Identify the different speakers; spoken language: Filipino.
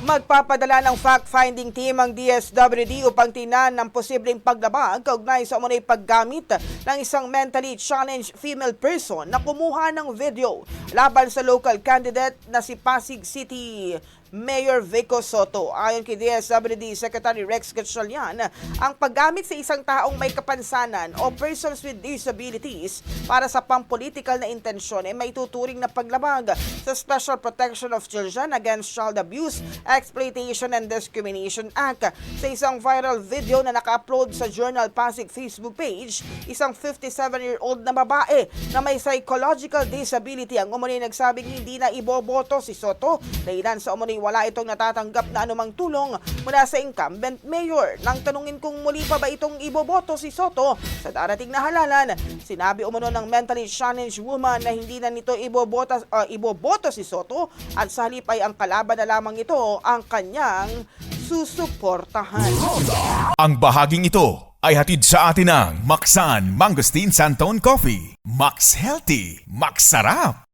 Speaker 1: Magpapadala ng fact-finding team ang DSWD upang tingnan ng posibleng paglabag kaugnay sa umunay paggamit ng isang mentally challenged female person na kumuha ng video laban sa local candidate na si Pasig City Mayor Vico Soto. Ayon kay DSWD Secretary Rex Gatchalian, ang paggamit sa isang taong may kapansanan o persons with disabilities para sa pampolitical na intensyon ay maituturing na paglabag sa Special Protection of Children Against Child Abuse, Exploitation and Discrimination Act. Sa isang viral video na naka-upload sa Journal Pasig Facebook page, isang 57-year-old na babae na may psychological disability ang umunay nagsabing hindi na iboboto si Soto dahilan sa umunay wala itong natatanggap na anumang tulong mula sa incumbent mayor. Nang tanungin kung muli pa ba itong iboboto si Soto sa darating na halalan, sinabi umano ng mentally challenged woman na hindi na nito iboboto si Soto at sa halip ay ang kalaban na lamang ito ang kanyang susuportahan.
Speaker 2: Ang bahaging ito ay hatid sa atin ng Maxan Mangosteen Santon Coffee. Max Healthy, Max Sarap.